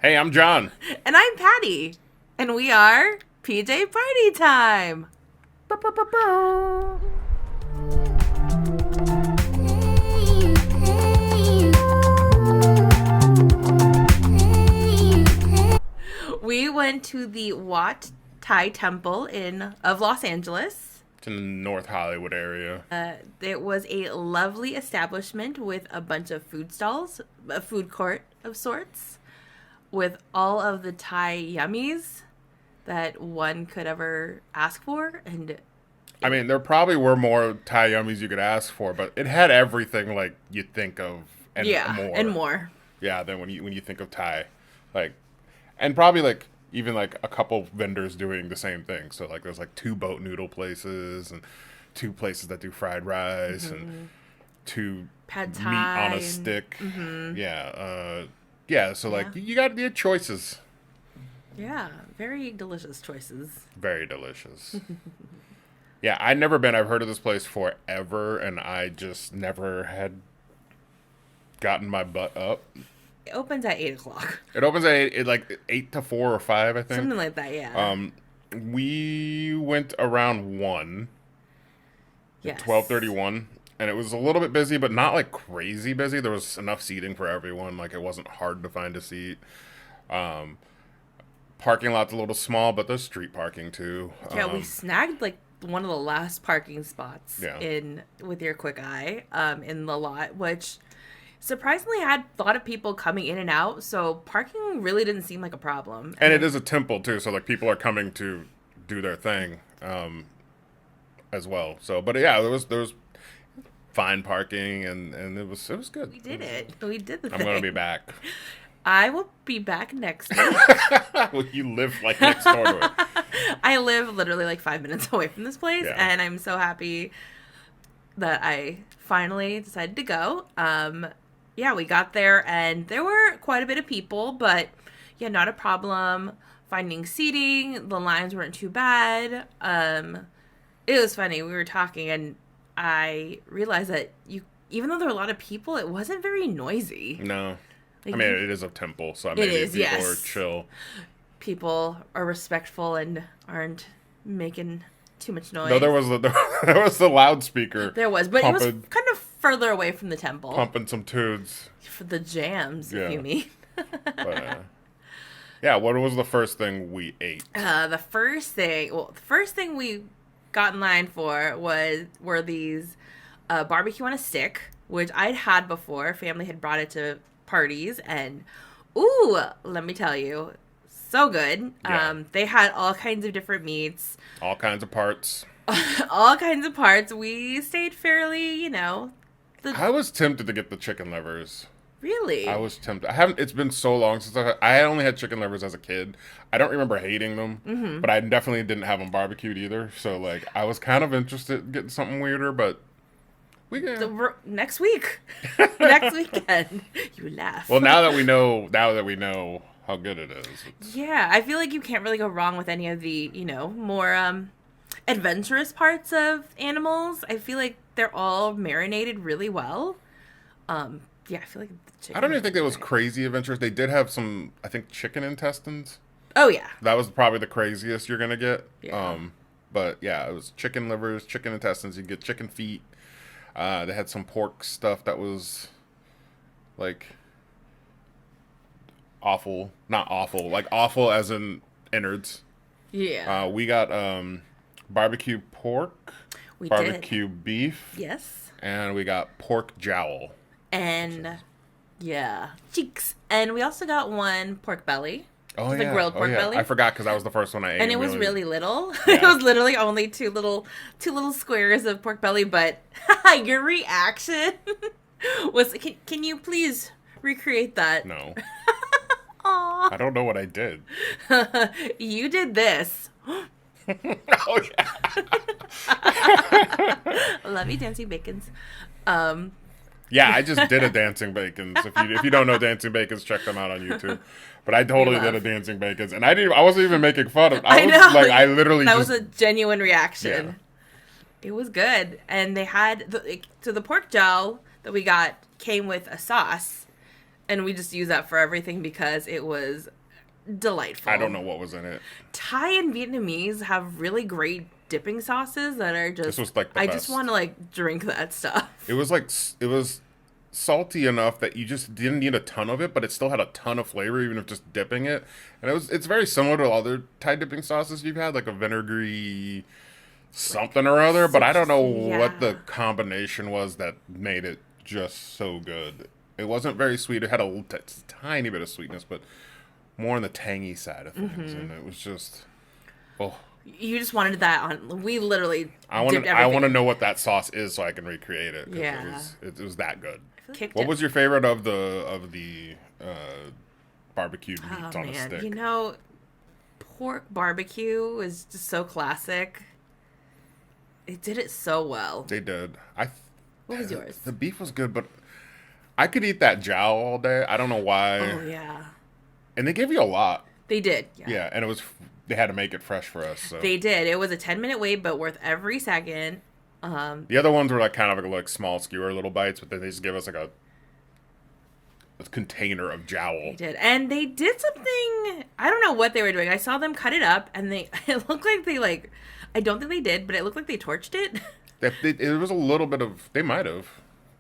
Hey, I'm John. And I'm Patty. And we are PJ Party Time. Ba-ba-ba-ba. We went to the Wat Thai Temple of Los Angeles. It's in the North Hollywood area. It was a lovely establishment with a bunch of food stalls, a food court of sorts, with all of the Thai yummies that one could ever ask for. And I mean, there probably were more Thai yummies you could ask for, but it had everything like you think of and yeah, more. and more. Yeah, than when you think of Thai, like, and probably like even like a couple vendors doing the same thing. So like there's like two boat noodle places and two places that do fried rice and two Pad meat on Thai. a stick. Yeah. So like Yeah. you got the choices. Yeah, very delicious choices. Very delicious. Yeah, I'd never been. I've heard of this place forever, and I just never had gotten my butt up. It opens at 8 o'clock. It opens at like 8 to 4 or 5, I think. Something like that, yeah. We went around 1, Yes. 12:31, and it was a little bit busy, but not like crazy busy. There was enough seating for everyone. Like it wasn't hard to find a seat. Parking lot's a little small, but there's street parking too. Yeah, we snagged like one of the last parking spots Yeah. in with your quick eye in the lot, which surprisingly had a lot of people coming in and out, so parking really didn't seem like a problem. And it is a temple too, so like people are coming to do their thing as well. So, but yeah, there was fine parking and it was good. We did it. We did the I'm thing. gonna be back. I will be back next week. Well, you live like next door to it. I live literally like 5 minutes away from this place, Yeah. and I'm so happy that I finally decided to go. Yeah, we got there, and there were quite a bit of people, but yeah, not a problem finding seating. The lines weren't too bad. It was funny. We were talking, and I realized that even though there were a lot of people, it wasn't very noisy. No, Like, I mean it is a temple, so maybe is, people yes. are chill. people are respectful and aren't making too much noise. No, there was there was the loudspeaker. There was, but it was pumping, kind of further away from the temple. pumping some tunes. For the jams, Yeah. if you mean. But, yeah, what was the first thing we ate? The first thing we got in line for were these barbecue on a stick, which I'd had before. Family had brought it to parties, and ooh, let me tell you, so good. Yeah. They had all kinds of different meats, All kinds of parts. all kinds of parts. We stayed fairly, I was tempted to get the chicken livers. really. I was tempted. I haven't. It's been so long since I only had chicken livers as a kid. I don't remember hating them, but I definitely didn't have them barbecued either. So like, I was kind of interested in getting something weirder, but we can. Next week, next weekend. You laugh. Well, now that we know how good it is. Yeah, I feel like you can't really go wrong with any of the, more adventurous parts of animals. I feel like they're all marinated really well. Yeah, I feel like the chicken. I don't even think it was crazy adventurous. They did have some, I think, chicken intestines. Oh yeah. That was probably the craziest you're gonna get. Yeah. But yeah, it was chicken livers, chicken intestines. You get chicken feet. They had some pork stuff that was like awful, not awful, like awful as in innards. Yeah. We got barbecue pork, We barbecue beef, Yes. and we got pork jowl. And yeah, cheeks. And we also got one pork belly. Oh The yeah, grilled pork belly. I forgot because that was the first one I ate. And it was We really little. Yeah. It was literally only two little squares of pork belly. But your reaction was, can you please recreate that? No, Aw, I don't know what I did. you did this. Oh yeah. Love you, dancing bacons. Yeah, I just did a dancing bacons. If you don't know dancing bacons, check them out on YouTube. But I totally did a dancing bacons, and I wasn't even making fun of. I was know. like I literally that just was a genuine reaction. Yeah. It was good, and they had the pork jowl that we got came with a sauce, And we just use that for everything because it was delightful. I don't know what was in it. Thai and Vietnamese have really great dipping sauces that are just. This was like the I best. just want to like drink that stuff. It was like it was salty enough that you just didn't need a ton of it, but it still had a ton of flavor, even if just dipping it. And it's very similar to other Thai dipping sauces you've had, like a vinegary something or other. But I don't know what the combination was that made it just so good. It wasn't very sweet. It had a tiny bit of sweetness, but more on the tangy side of things, and it was just oh. You just wanted that on. We literally. I want to know what that sauce is so I can recreate it. Yeah, it was that good. What was your favorite of the barbecued meats on a stick? You know, pork barbecue is just so classic. It did it so well. They did. What was yours? The beef was good, but I could eat that jowl all day. I don't know why. Oh yeah. And they gave you a lot. They did. Yeah, and they had to make it fresh for us. So. They did. It was a 10-minute wait, but worth every second. The other ones were like kind of like small skewer little bites, but then they just give us like a container of jowl. They did. And they did something, I don't know what they were doing. I saw them cut it up and it looked like they I don't think they did, but it looked like they torched it. It was a little bit of, they might have.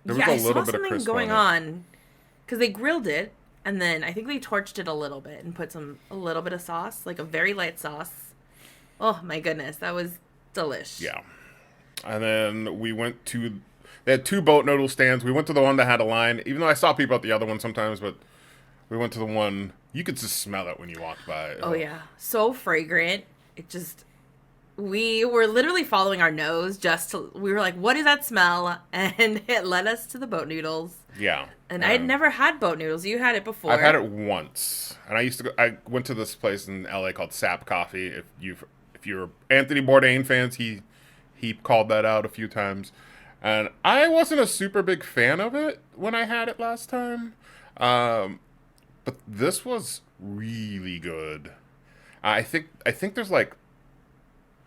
There was a little bit of crisp going on. Because they grilled it and then I think they torched it a little bit and put a little bit of sauce, like a very light sauce. Oh my goodness. That was delish. Yeah. And then we went to, they had 2 boat noodle stands. We went to the one that had a line, even though I saw people at the other one sometimes, but we went to the one, you could just smell it when you walked by. Oh, yeah. So fragrant. It just, we were literally following our nose we were like, what is that smell? And it led us to the boat noodles. Yeah. And I had never had boat noodles. You had it before. I've had it once. And I went to this place in LA called Sap Coffee. If you're Anthony Bourdain fans, he called that out a few times. And I wasn't a super big fan of it when I had it last time. But this was really good. I think there's like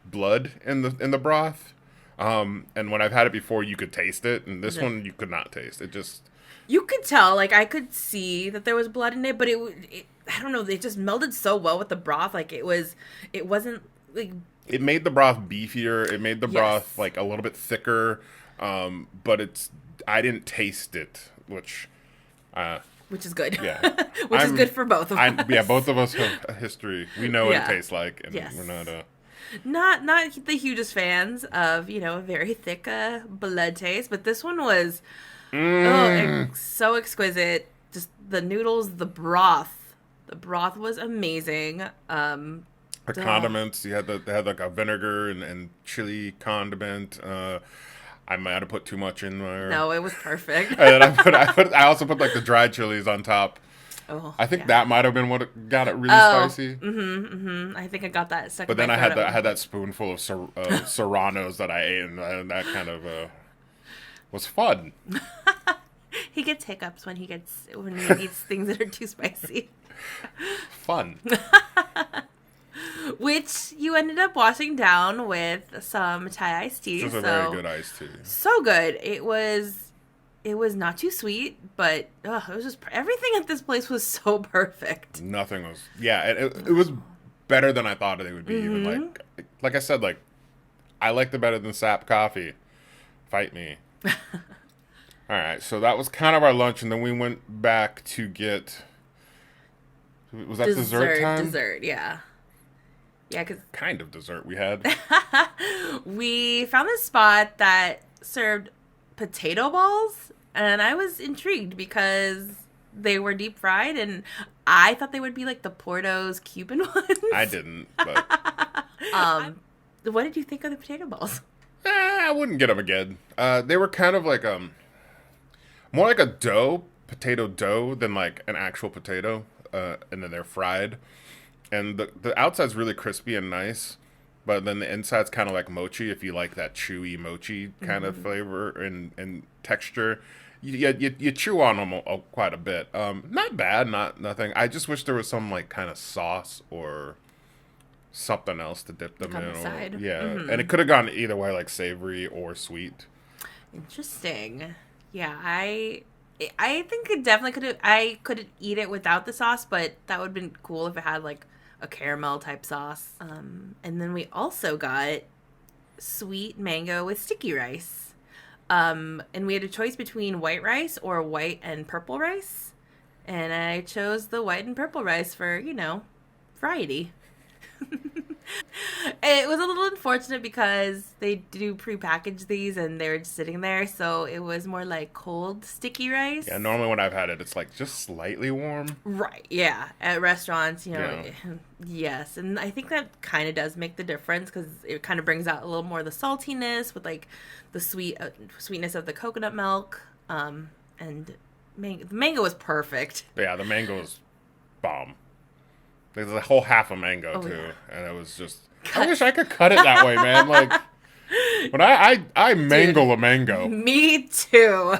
blood in the broth. And when I've had it before, you could taste it, and this one you could not taste. It just, you could tell, like I could see that there was blood in it, but it I don't know, it just melded so well with the broth. Like it wasn't like, it made the broth beefier. It made the broth like a little bit thicker. But I didn't taste it, which is good. Yeah. Which is good for both of us. Yeah, both of us have a history. We know what it tastes like, and we're not the hugest fans of, a very thick blood taste, but this one was so exquisite. Just the noodles, the broth was amazing. The condiments, they had like a vinegar and chili condiment. I might have put too much in there. No, it was perfect. And then I also put like the dried chilies on top. Oh, I think that might have been what got it really spicy. I think I got that second. But then I had that spoonful of serranos that I ate, and that kind of was fun. He gets hiccups when he eats things that are too spicy. Fun. Which you ended up washing down with some Thai iced tea. It was a very good iced tea. So good. It was not too sweet, but it was just, everything at this place was so perfect. Nothing was. Yeah, it was better than I thought it would be. Mm-hmm. Even like I said, like I liked it better than Sap Coffee. Fight me. All right, so that was kind of our lunch, and then we went back to get. Was that dessert time? Dessert, yeah. Yeah, because kind of dessert we had. We found this spot that served potato balls, and I was intrigued because they were deep fried, and I thought they would be like the Porto's Cuban ones. I didn't, but what did you think of the potato balls? I wouldn't get them again. They were kind of like more like a potato dough than like an actual potato, and then they're fried. And the outside's really crispy and nice, but then the inside's kind of like mochi, if you like that chewy mochi kind of flavor and texture. You chew on them quite a bit. Not bad, nothing. I just wish there was some like kind of sauce or something else to dip them in. The side. Yeah, and it could have gone either way, like savory or sweet. Interesting. Yeah, I I think it definitely could have. I could eat it without the sauce, but that would have been cool if it had like a caramel type sauce. And then we also got sweet mango with sticky rice. And we had a choice between white rice or white and purple rice. And I chose the white and purple rice for, variety. It was a little unfortunate because they do prepackage these and they're just sitting there, so it was more like cold sticky rice. Yeah, normally when I've had it, it's like just slightly warm. Right, yeah. At restaurants, Yeah. yes. And I think that kind of does make the difference because it kind of brings out a little more of the saltiness with like the sweetness of the coconut milk. And the mango was perfect. But yeah, the mango is bomb. There's a whole half a mango, too. Yeah. And it was just... I wish I could cut it that way, man. Like, when I mangle a mango. Me too.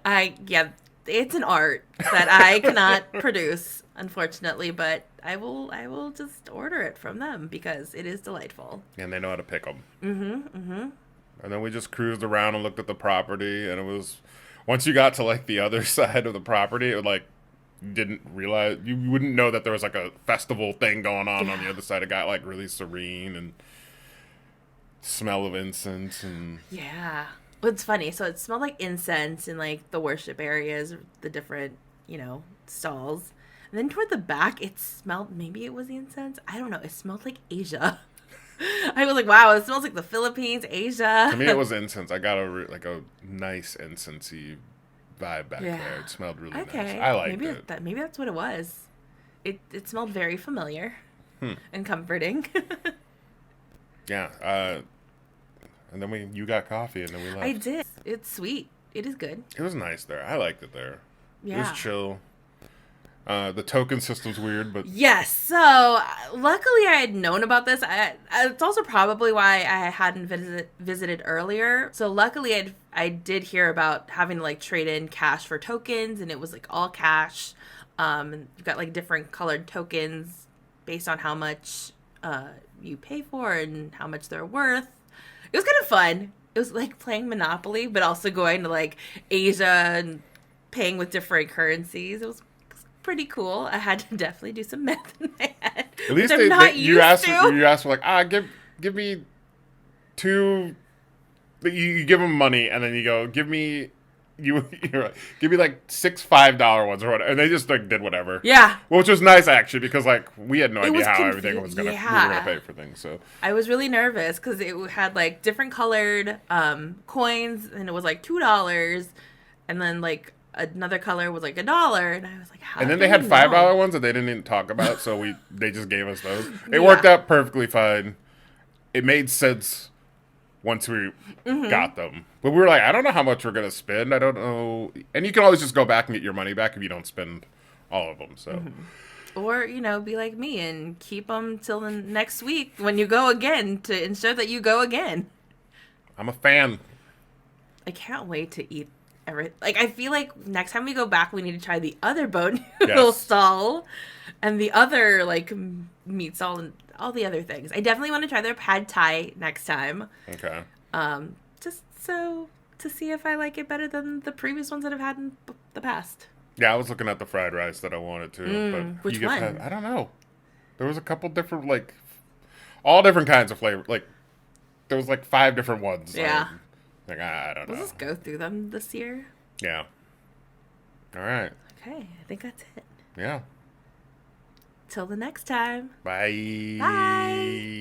It's an art that I cannot produce, unfortunately, but I will just order it from them because it is delightful. And they know how to pick them. Mm-hmm. And then we just cruised around and looked at the property, and it was... Once you got to, like, the other side of the property, it would, like... Didn't realize... You wouldn't know that there was, like, a festival thing going on the other side. It got, like, really serene and... Smell of incense and... Yeah. Well, it's funny. So it smelled like incense in, like, the worship areas, the different, stalls. And then toward the back, it smelled... Maybe it was the incense? I don't know. It smelled like Asia. I was like, wow, it smells like the Philippines, Asia. To me, it was incense. I got a nice incensey vibe back there. It smelled really nice. I liked it. Maybe that's what it was. It smelled very familiar and comforting. Yeah. And then you got coffee, and then we left. I did. It's sweet. It is good. It was nice there. I liked it there. Yeah. It was chill. The token system's weird, but... Yes. So, luckily I had known about this. It's also probably why I hadn't visited earlier. So, luckily I did hear about having to, like, trade in cash for tokens, and it was, like, all cash. You've got, like, different colored tokens based on how much you pay for and how much they're worth. It was kind of fun. It was, like, playing Monopoly, but also going to, like, Asia and paying with different currencies. It was pretty cool. I had to definitely do some math in my head. At least you asked for like, give me two. You give them money, and then you go, give me like 6 $5 ones or whatever, and they just like did whatever. Yeah, which was nice actually because like we had no idea how everything was gonna we were gonna pay for things. So I was really nervous because it had like different colored coins, and it was like $2, and then like another color was like $1, and I was like, how? And then they had $5 ones that they didn't even talk about, so they just gave us those. It worked out perfectly fine. It made sense once we got them, but we were like, I don't know how much we're gonna spend. I don't know, and you can always just go back and get your money back if you don't spend all of them. So, or be like me and keep them till the next week when you go again to ensure that you go again. I'm a fan. I can't wait to eat. I feel like next time we go back, we need to try the other boat noodle stall and the other, like, meat stall and all the other things. I definitely want to try their pad thai next time. Okay. Just so to see if I like it better than the previous ones that I've had in the past. Yeah, I was looking at the fried rice that I wanted to. But which one? I don't know. There was a couple different, like, all different kinds of flavor. Like, there was, like, 5 different ones. Yeah. Like, I don't know. Let's just go through them this year. Yeah. All right. Okay, I think that's it. Yeah. Till the next time. Bye. Bye.